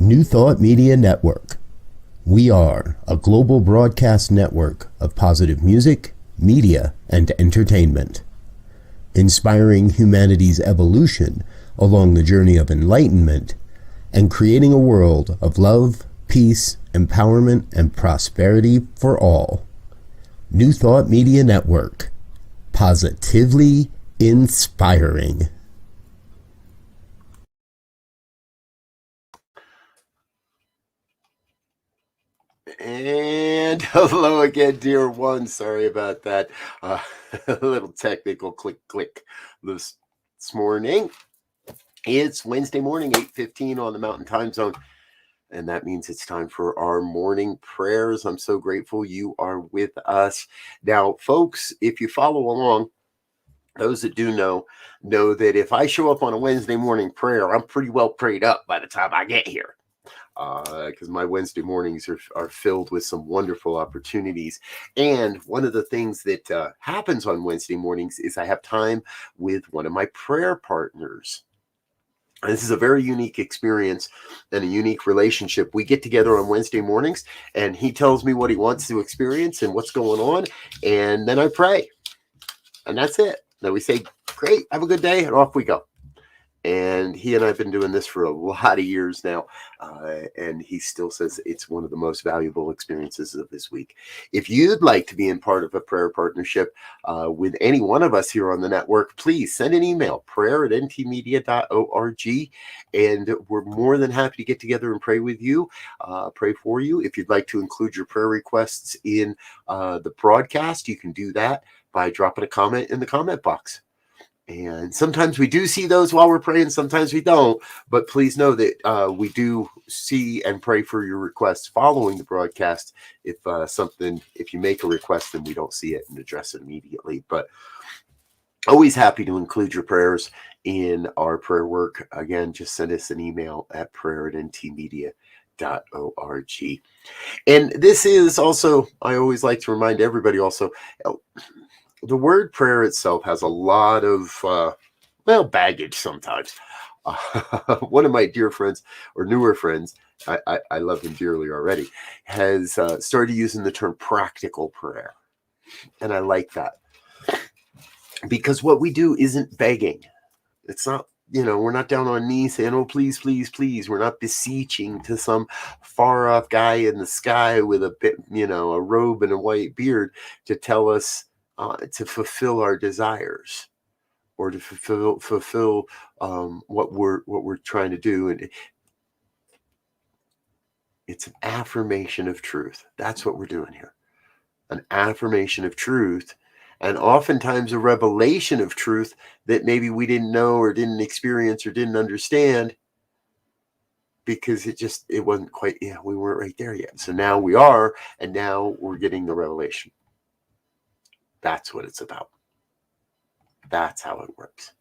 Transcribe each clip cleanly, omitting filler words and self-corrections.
New Thought Media Network. We are a global broadcast network of positive music, media, and entertainment, inspiring humanity's evolution along the journey of enlightenment and creating a world of love, peace, empowerment, and prosperity for all. New Thought Media Network. Positively inspiring. And hello again, dear one. Sorry about that. A little technical click this morning. It's Wednesday morning, 8:15 on the Mountain Time Zone. And that means it's time for our morning prayers. I'm so grateful you are with us. Now, folks, if you follow along, those that do know that if I show up on a Wednesday morning prayer, I'm pretty well prayed up by the time I get here. Because my Wednesday mornings are filled with some wonderful opportunities. And one of the things that happens on Wednesday mornings is I have time with one of my prayer partners. And this is a very unique experience and a unique relationship. We get together on Wednesday mornings and he tells me what he wants to experience and what's going on. And then I pray. And that's it. Then we say, great, have a good day, and off we go. And he and I have been doing this for a lot of years now. And he still says it's one of the most valuable experiences of this week. If you'd like to be in part of a prayer partnership with any one of us here on the network, please send an email, prayer@ntmedia.org. And we're more than happy to get together and pray with you, pray for you. If you'd like to include your prayer requests in the broadcast, you can do that by dropping a comment in the comment box. And sometimes we do see those while we're praying, sometimes we don't. But please know that we do see and pray for your requests following the broadcast. If you make a request and we don't see it and address it immediately. But always happy to include your prayers in our prayer work. Again, just send us an email at prayer@ntmedia.org. And this is also, I always like to remind everybody also, the word prayer itself has a lot of, baggage sometimes. One of my dear friends, or newer friends, I love him dearly already, has started using the term practical prayer. And I like that. Because what we do isn't begging. It's not, we're not down on knees saying, oh, please, please, please. We're not beseeching to some far off guy in the sky with a bit, a robe and a white beard to tell us to fulfill our desires or to fulfill what we're trying to do. And it's an affirmation of truth. That's what we're doing here. An affirmation of truth. And oftentimes a revelation of truth that maybe we didn't know or didn't experience or didn't understand because it wasn't quite, we weren't right there yet. So now we are, and now we're getting the revelation. That's what it's about. That's how it works.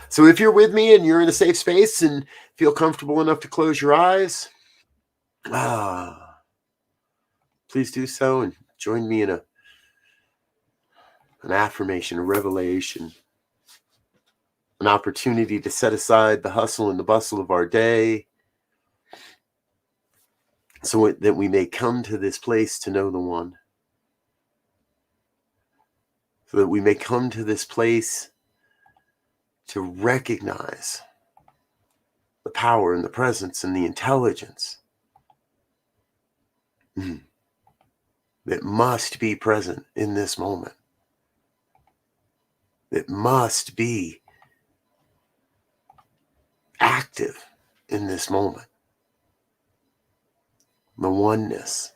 So if you're with me and you're in a safe space and feel comfortable enough to close your eyes, please do so and join me in an affirmation, a revelation, an opportunity to set aside the hustle and the bustle of our day so that we may come to this place to know the one. So that we may come to this place to recognize the power and the presence and the intelligence that must be present in this moment. That must be active in this moment. The oneness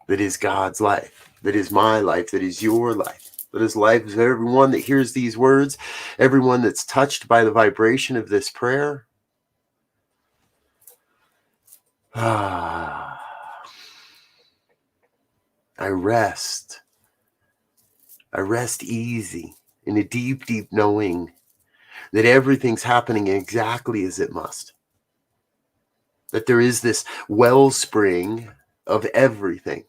that is God's life, that is my life, that is your life. That is life of everyone that hears these words, everyone that's touched by the vibration of this prayer. I rest. I rest easy in a deep, deep knowing that everything's happening exactly as it must. That there is this wellspring of everything.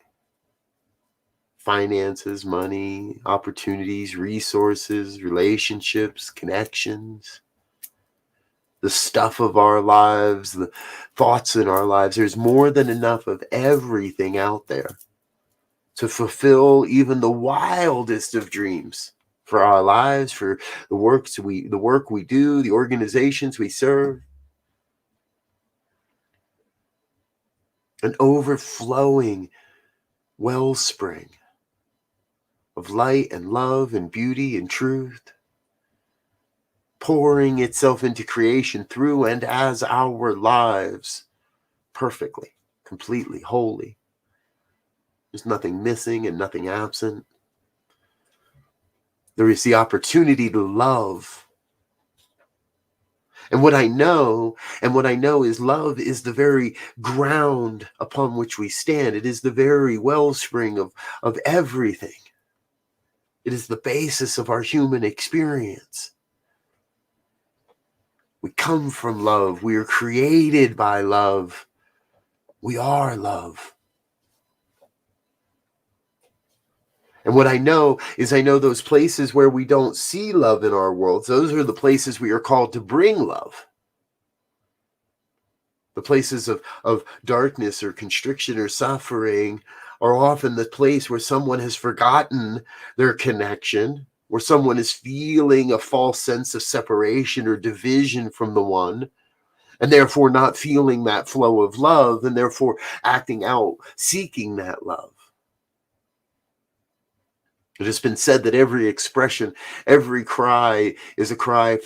Finances, money, opportunities, resources, relationships, connections. the stuff of our lives, the thoughts in our lives. There's more than enough of everything out there to fulfill even the wildest of dreams for our lives, for the work we do, the organizations we serve. An overflowing wellspring of light and love and beauty and truth, pouring itself into creation through and as our lives, perfectly, completely, wholly. There's nothing missing and nothing absent. There is the opportunity to love. And what I know is love is the very ground upon which we stand. It is the very wellspring of everything. It is the basis of our human experience. We come from love. We are created by love. We are love. And what I know is I know those places where we don't see love in our worlds, those are the places we are called to bring love. The places of darkness or constriction or suffering are often the place where someone has forgotten their connection, where someone is feeling a false sense of separation or division from the one, and therefore not feeling that flow of love, and therefore acting out, seeking that love. It has been said that every expression, every cry is a cry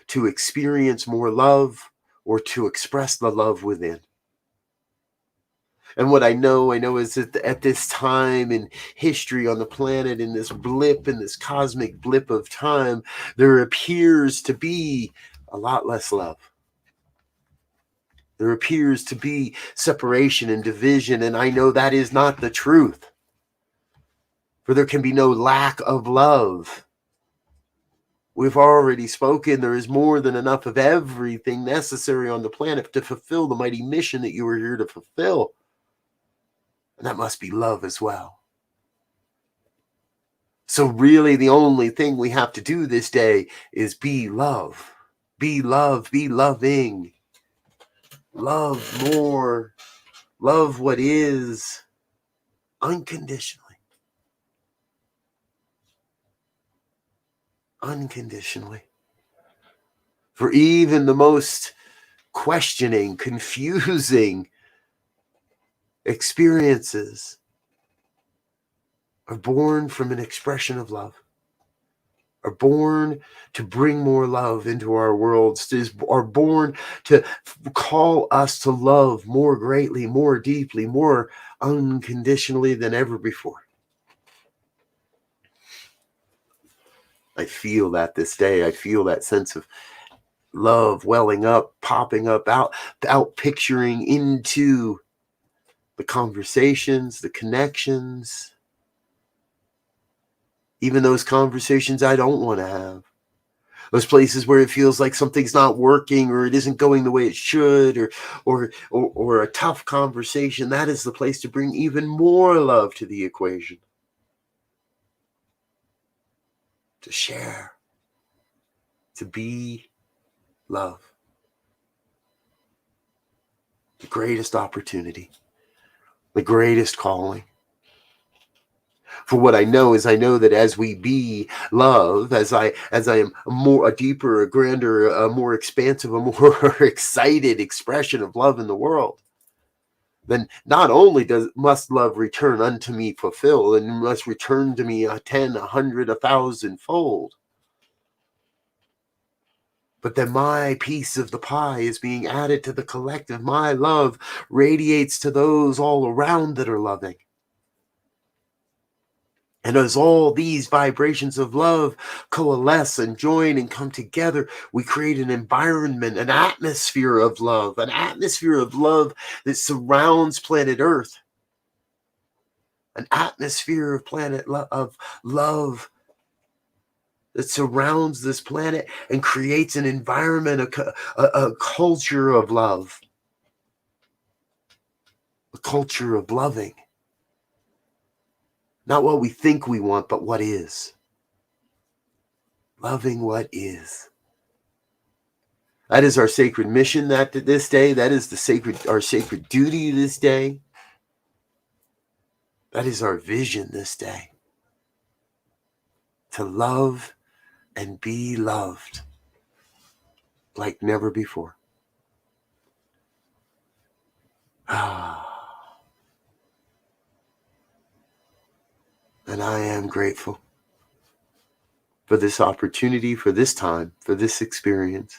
to experience more love or to express the love within. And what I know is that at this time in history on the planet, in this cosmic blip of time, there appears to be a lot less love. There appears to be separation and division, and I know that is not the truth. For there can be no lack of love. We've already spoken. There is more than enough of everything necessary on the planet to fulfill the mighty mission that you are here to fulfill. And that must be love as well. So really the only thing we have to do this day is be love. Be love, be loving. Love more. Love what is unconditionally. Unconditionally. For even the most questioning, confusing experiences are born from an expression of love, are born to bring more love into our worlds, are born to call us to love more greatly, more deeply, more unconditionally than ever before. I feel that this day. I feel that sense of love welling up, popping up, out picturing into the conversations, the connections, even those conversations I don't want to have. Those places where it feels like something's not working or it isn't going the way it should, or a tough conversation. That is the place to bring even more love to the equation. To share. To be love. The greatest opportunity. The greatest calling. For what I know that as we be love, as I am a deeper, a grander, a more expansive, a more excited expression of love in the world, then not only must love return unto me fulfilled, and must return to me 10, 100, 1,000-fold, but then my piece of the pie is being added to the collective. My love radiates to those all around that are loving. And as all these vibrations of love coalesce and join and come together, we create an environment, an atmosphere of love that surrounds planet Earth. An atmosphere of of love that surrounds this planet and creates an environment, a culture of love, a culture of loving. Not what we think we want, but what is. Loving what is. That is our sacred mission this day. That is our sacred duty this day. That is our vision this day. To love and be loved like never before. And I am grateful for this opportunity, for this time, for this experience.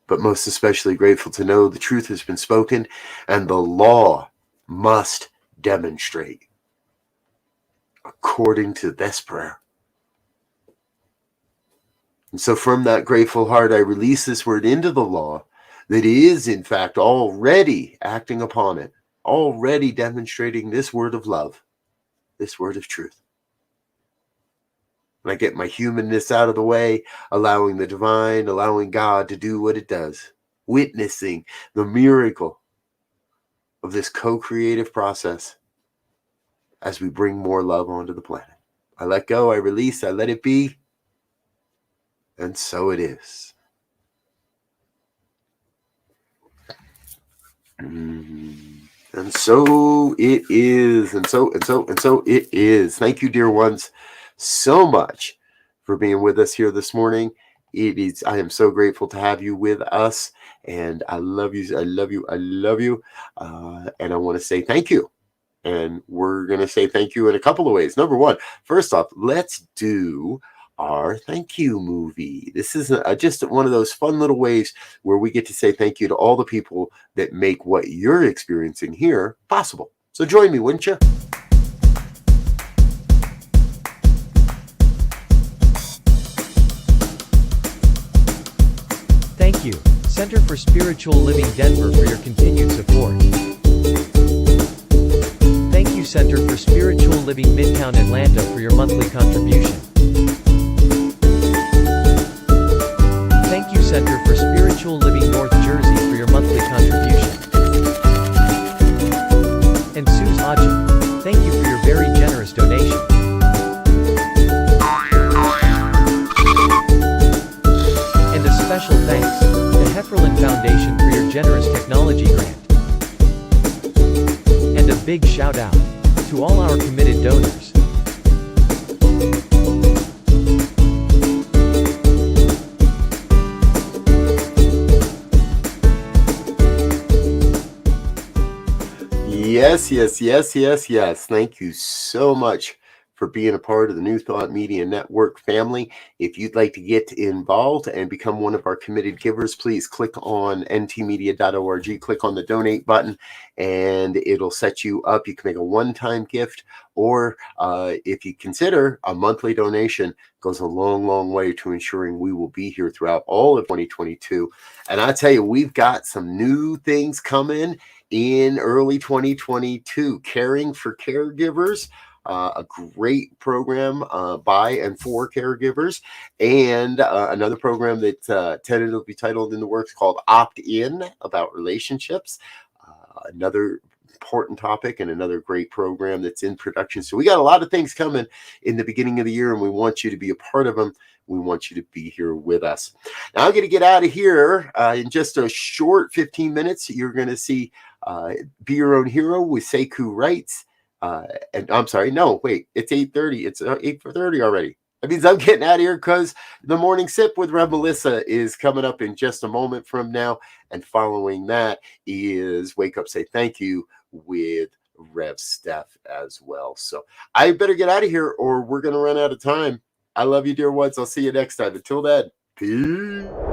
But most especially grateful to know the truth has been spoken and the law must demonstrate according to this prayer. And so from that grateful heart, I release this word into the law that is, in fact, already acting upon it, already demonstrating this word of love, this word of truth. When I get my humanness out of the way, allowing the divine, allowing God to do what it does, witnessing the miracle of this co-creative process as we bring more love onto the planet. I let go, I release, I let it be, and so it is. And so it is, and so it is. Thank you, dear ones, so much for being with us here this morning. I am so grateful to have you with us, and I love you. And I want to say thank you. And we're going to say thank you in a couple of ways. Number one, first off, let's do our thank you movie. This is just one of those fun little ways where we get to say thank you to all the people that make what you're experiencing here possible. So join me, wouldn't you? Thank you, Center for Spiritual Living Denver, for your continued support. Thank you, Center for Spiritual Living Midtown Atlanta, for your monthly contribution. Thank you, Center for Spiritual Living North Jersey, for your monthly contribution. And Suze Ajit, thank you for your very generous donation. And a special thanks to Hefferland Foundation for your generous technology grant. And a big shout out to all our committed donors. Yes. Thank you so much for being a part of the New Thought Media Network family. If you'd like to get involved and become one of our committed givers, please click on ntmedia.org, click on the donate button, and it'll set you up. You can make a one-time gift, or if you consider a monthly donation, goes a long way to ensuring we will be here throughout all of 2022. And I tell you, we've got some new things coming in early 2022. Caring for Caregivers, a great program by and for caregivers, and another program that tentatively titled in the works called Opt In, about relationships. Another important topic and another great program that's in production. So we got a lot of things coming in the beginning of the year, and we want you to be a part of them. We want you to be here with us. Now I'm going to get out of here in just a short 15 minutes. You're going to see Be Your Own Hero with Sekou Wrights. And I'm sorry, no, wait, it's 8:30. It's 8:30 already. That means I'm getting out of here because the morning sip with Rev Melissa is coming up in just a moment from now. And following that is Wake Up, Say Thank You with Rev Steph as well. So I better get out of here or we're going to run out of time. I love you, dear ones. I'll see you next time. Until then, peace.